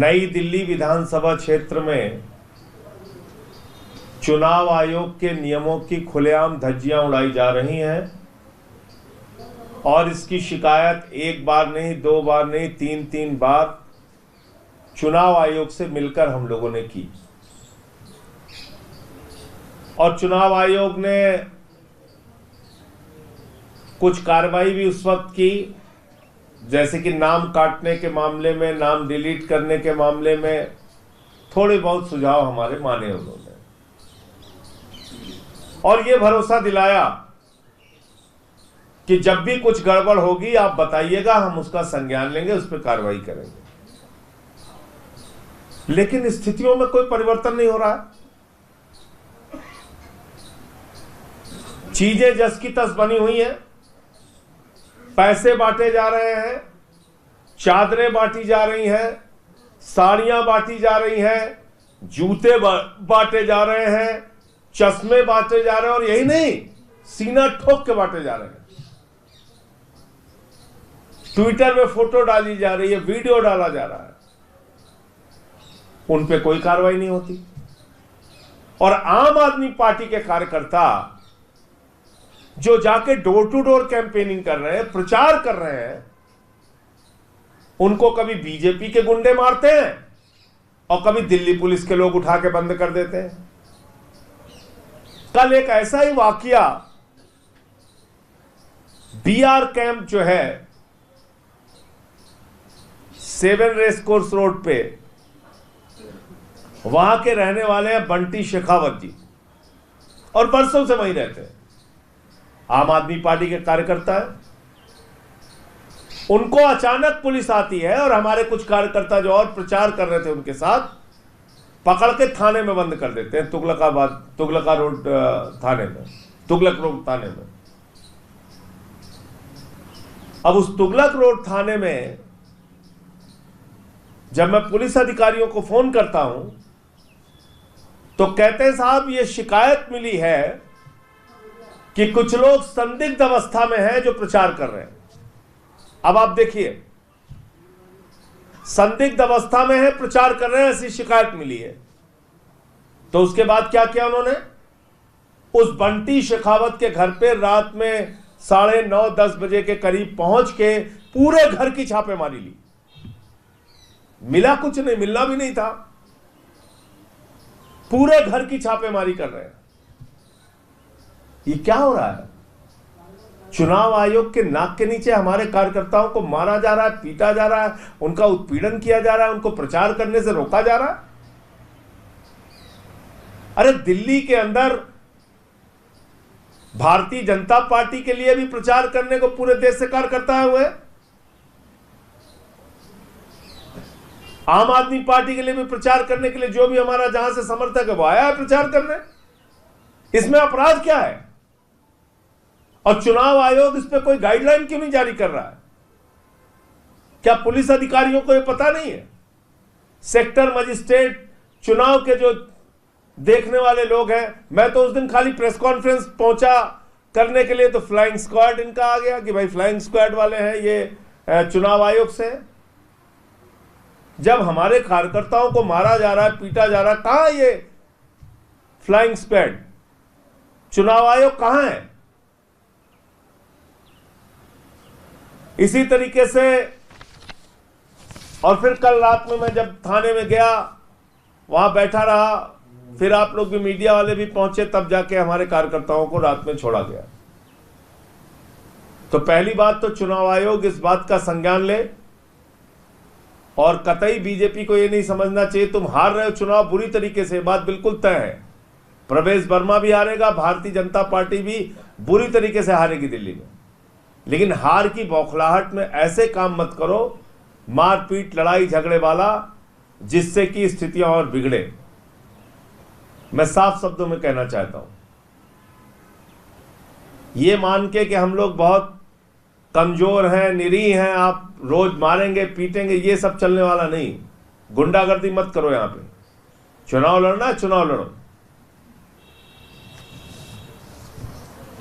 नई दिल्ली विधानसभा क्षेत्र में चुनाव आयोग के नियमों की खुलेआम धज्जियां उड़ाई जा रही हैं और इसकी शिकायत एक बार नहीं, दो बार नहीं, तीन बार चुनाव आयोग से मिलकर हम लोगों ने की। और चुनाव आयोग ने कुछ कार्रवाई भी उस वक्त की, जैसे कि नाम काटने के मामले में, नाम डिलीट करने के मामले में थोड़े बहुत सुझाव हमारे माने उन्होंने, और ये भरोसा दिलाया कि जब भी कुछ गड़बड़ होगी आप बताइएगा, हम उसका संज्ञान लेंगे, उस पर कार्रवाई करेंगे। लेकिन स्थितियों में कोई परिवर्तन नहीं हो रहा है। चीजें जस की तस बनी हुई हैं, पैसे बांटे जा रहे हैं, चादरें बांटी जा रही हैं, साड़ियां बांटी जा रही हैं, जूते बांटे जा रहे हैं, चश्मे बांटे जा रहे हैं, और यही नहीं, सीना ठोक के बांटे जा रहे हैं। ट्विटर में फोटो डाली जा रही है, वीडियो डाला जा रहा है, उन पे कोई कार्रवाई नहीं होती। और आम आदमी पार्टी के कार्यकर्ता जो जाके डोर टू डोर कैंपेनिंग कर रहे हैं, प्रचार कर रहे हैं, उनको कभी बीजेपी के गुंडे मारते हैं और कभी दिल्ली पुलिस के लोग उठा के बंद कर देते हैं। कल एक ऐसा ही वाकया बीआर कैंप जो है 7 रेस कोर्स रोड पे, वहां के रहने वाले हैं बंटी शेखावत जी, और बरसों से वहीं रहते हैं, आम आदमी पार्टी के कार्यकर्ता है। उनको अचानक पुलिस आती है और हमारे कुछ कार्यकर्ता जो और प्रचार कर रहे थे उनके साथ पकड़ के थाने में बंद कर देते हैं, तुगलक रोड थाने में। अब उस तुगलक रोड थाने में जब मैं पुलिस अधिकारियों को फोन करता हूं तो कहते हैं साहब ये शिकायत मिली है कि कुछ लोग संदिग्ध अवस्था में हैं जो प्रचार कर रहे हैं। अब आप देखिए, संदिग्ध अवस्था में है, प्रचार कर रहे हैं, ऐसी शिकायत मिली है। तो उसके बाद क्या किया उन्होंने? उस बंटी शेखावत के घर पे रात में 9:30-10 बजे के करीब पहुंच के पूरे घर की छापेमारी ली। मिला कुछ नहीं, मिलना भी नहीं था, पूरे घर की छापेमारी कर रहे हैं। ये क्या हो रहा है? चुनाव आयोग के नाक के नीचे हमारे कार्यकर्ताओं को मारा जा रहा है, पीटा जा रहा है, उनका उत्पीड़न किया जा रहा है, उनको प्रचार करने से रोका जा रहा है। अरे दिल्ली के अंदर भारतीय जनता पार्टी के लिए भी प्रचार करने को पूरे देश से कार्यकर्ता आए हुए हैं, आम आदमी पार्टी के लिए भी प्रचार करने के लिए जो भी हमारा जहां से समर्थक है वो आया है प्रचार करने। इसमें अपराध क्या है? और चुनाव आयोग इस पे कोई गाइडलाइन क्यों नहीं जारी कर रहा है? क्या पुलिस अधिकारियों को यह पता नहीं है? सेक्टर मजिस्ट्रेट, चुनाव के जो देखने वाले लोग हैं, मैं तो उस दिन खाली प्रेस कॉन्फ्रेंस पहुंचा करने के लिए तो फ्लाइंग स्क्वाड इनका आ गया कि भाई फ्लाइंग स्क्वाड वाले हैं ये चुनाव आयोग से। जब हमारे कार्यकर्ताओं को मारा जा रहा है, पीटा जा रहा है, कहां ये फ्लाइंग स्क्वाड? चुनाव आयोग कहां है? इसी तरीके से, और फिर कल रात में मैं जब थाने में गया, वहां बैठा रहा, फिर आप लोग भी मीडिया वाले भी पहुंचे, तब जाके हमारे कार्यकर्ताओं को रात में छोड़ा गया। तो पहली बात तो चुनाव आयोग इस बात का संज्ञान ले, और कतई बीजेपी को यह नहीं समझना चाहिए तुम हार रहे हो चुनाव बुरी तरीके से, बात बिल्कुल तय है। प्रवेश वर्मा भी हारेगा, भारतीय जनता पार्टी भी बुरी तरीके से हारेगी दिल्ली में, लेकिन हार की बौखलाहट में ऐसे काम मत करो, मारपीट, लड़ाई झगड़े वाला, जिससे कि स्थितियां और बिगड़े। मैं साफ शब्दों में कहना चाहता हूं, ये मान के कि हम लोग बहुत कमजोर हैं, निरीह हैं, आप रोज मारेंगे पीटेंगे, ये सब चलने वाला नहीं। गुंडागर्दी मत करो। यहां पे चुनाव लड़ना है, चुनाव लड़ो।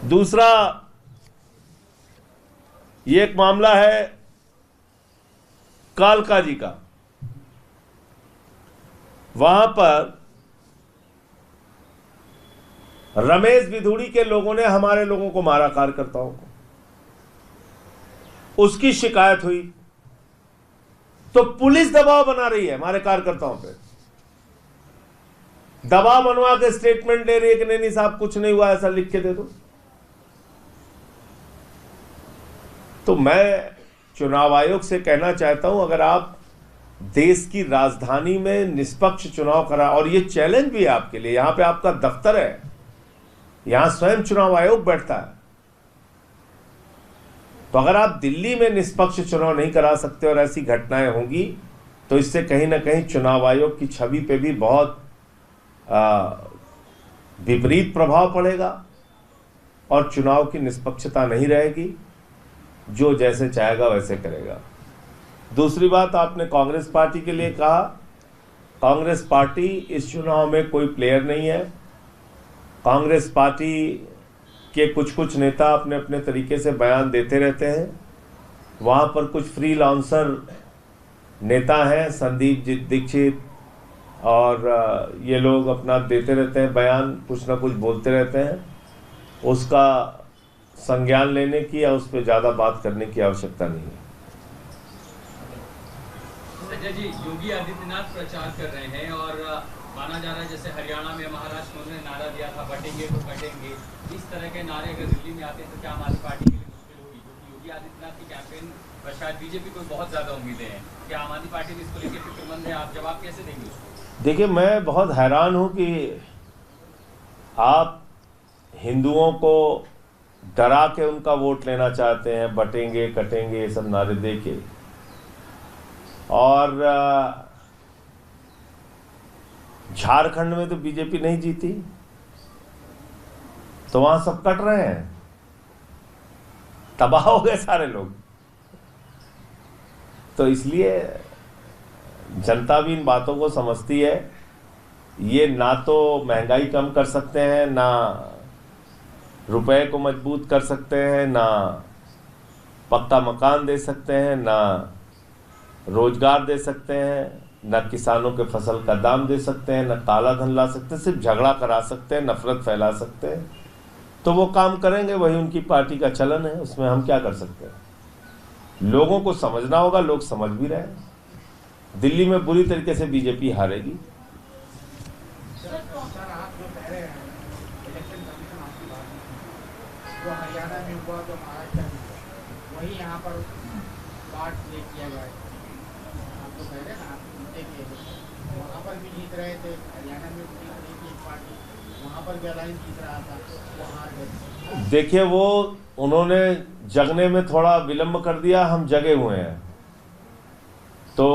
दूसरा, ये एक मामला है कालका जी का। वहां पर रमेश बिधूड़ी के लोगों ने हमारे लोगों को मारा, कार्यकर्ताओं को, उसकी शिकायत हुई तो पुलिस दबाव बना रही है हमारे कार्यकर्ताओं पे, दबाव बनवा के स्टेटमेंट ले रही है कि नहीं साहब कुछ नहीं हुआ, ऐसा लिख के दे दो। तो मैं चुनाव आयोग से कहना चाहता हूं, अगर आप देश की राजधानी में निष्पक्ष चुनाव करा, और ये चैलेंज भी है आपके लिए, यहां पे आपका दफ्तर है, यहां स्वयं चुनाव आयोग बैठता है, तो अगर आप दिल्ली में निष्पक्ष चुनाव नहीं करा सकते और ऐसी घटनाएं होंगी तो इससे कहीं ना कहीं चुनाव आयोग की छवि पे भी बहुत विपरीत प्रभाव पड़ेगा और चुनाव की निष्पक्षता नहीं रहेगी, जो जैसे चाहेगा वैसे करेगा। दूसरी बात, आपने कांग्रेस पार्टी के लिए कहा, कांग्रेस पार्टी इस चुनाव में कोई प्लेयर नहीं है। कांग्रेस पार्टी के कुछ नेता अपने अपने तरीके से बयान देते रहते हैं, वहाँ पर कुछ फ्रीलांसर नेता हैं, संदीप दीक्षित और ये लोग अपना देते रहते हैं बयान, कुछ ना कुछ बोलते रहते हैं, उसका संज्ञान लेने की या उस पर ज़्यादा बात करने की आवश्यकता नहीं है। संजय जी, योगी आदित्यनाथ प्रचार कर रहे हैं और माना जा रहा है जैसे हरियाणा में, महाराष्ट्र में उन्होंने नारा दिया था बटेंगे तो कटेंगे, इस तरह के नारे अगर दिल्ली में आते हैं तो क्या आम आदमी पार्टी के लिए मुश्किल होगी? क्योंकि योगी आदित्यनाथ की कैंपेन पर शायद बीजेपी को बहुत ज़्यादा उम्मीदें हैं, क्या आम आदमी पार्टी भी इसको लेकर फिक्रमंद है? आप जवाब कैसे देंगे उसको? देखिए, मैं बहुत हैरान हूँ कि आप हिंदुओं को डरा के उनका वोट लेना चाहते हैं, बटेंगे कटेंगे ये सब नारे दे के, और झारखंड में तो बीजेपी नहीं जीती, तो वहां सब कट रहे हैं, तबाह हो गए सारे लोग। तो इसलिए जनता भी इन बातों को समझती है, ये ना तो महंगाई कम कर सकते हैं, ना रुपए को मजबूत कर सकते हैं, ना पक्का मकान दे सकते हैं, ना रोजगार दे सकते हैं, न किसानों के फसल का दाम दे सकते हैं, न काला धन ला सकते हैं, सिर्फ झगड़ा करा सकते हैं, नफरत फैला सकते हैं। तो वो काम करेंगे, वही उनकी पार्टी का चलन है, उसमें हम क्या कर सकते हैं। लोगों को समझना होगा, लोग समझ भी रहे हैं। दिल्ली में बुरी तरीके से बीजेपी हारेगी। हरियाणा में हुआ तो महाराष्ट्र में वही यहाँ पर बात किया गया, आपको कह रहे ना, वहाँ पर भी जीत रहे थे, हरियाणा में भी जीत रही थी एक पार्टी, वहाँ पर भी अलायंस जीत रहा था, वो हार गए। देखिए, वो उन्होंने जगने में थोड़ा विलंब कर दिया, हम जगे हुए हैं, तो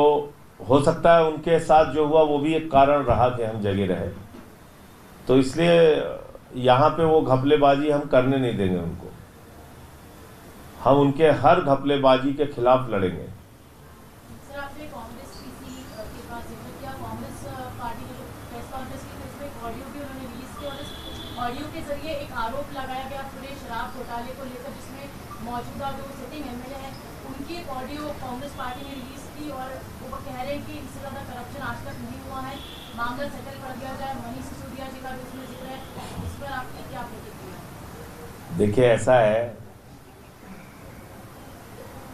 हो सकता है उनके साथ जो हुआ वो भी एक कारण रहा कि हम जगे रहे। तो इसलिए यहाँ पे वो घपलेबाजी हम करने नहीं देंगे उनको, हम उनके हर घपलेबाजी के खिलाफ लड़ेंगे। सर, आपने कांग्रेस के पास क्या कांग्रेस पार्टी ने प्रेस कॉन्फ्रेंस की, तो इसमें एक ऑडियो भी उन्होंने रिलीज किया और इस ऑडियो के जरिए एक आरोप लगाया गया पूरे शराब घोटाले को लेकर, जिसमें मौजूदा जो सिटिंग एमएलए हैं उनकी एक ऑडियो कांग्रेस पार्टी ने रिलीज की और वो कह रहे हैं कि इससे ज़्यादा करप्शन आज तक नहीं हुआ है, मामला सेटल कर दिया जाए। मनीष सिसोदिया जी का भी उसमें जिक्र है, इस पर आपकी क्या प्रतिक्रिया? देखिए, ऐसा है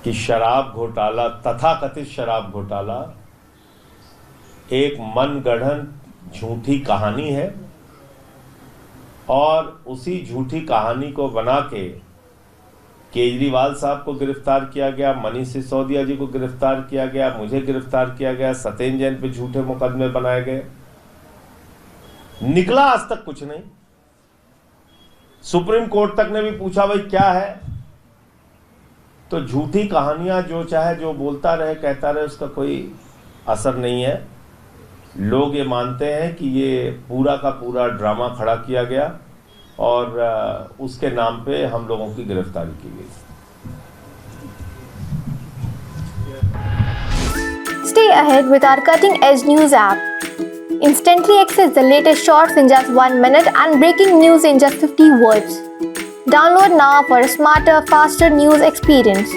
कि शराब घोटाला, तथाकथित शराब घोटाला एक मनगढ़ंत झूठी कहानी है, और उसी झूठी कहानी को बना के केजरीवाल साहब को गिरफ्तार किया गया, मनीष सिसोदिया जी को गिरफ्तार किया गया, मुझे गिरफ्तार किया गया, सत्येंद्र जैन पे झूठे मुकदमे बनाए गए, निकला आज तक कुछ नहीं। सुप्रीम कोर्ट तक ने भी पूछा भाई क्या है, तो झूठी कहानियां जो चाहे जो बोलता रहे, कहता रहे, उसका कोई असर नहीं है। लोग ये मानते हैं कि ये पूरा का पूरा ड्रामा खड़ा किया गया और उसके नाम पे हम लोगों की गिरफ्तारी की गई। Stay ahead with our cutting-edge news app. Instantly access the latest shorts in just 1 minute and breaking news in just 50 words. Download now for a smarter, faster news experience.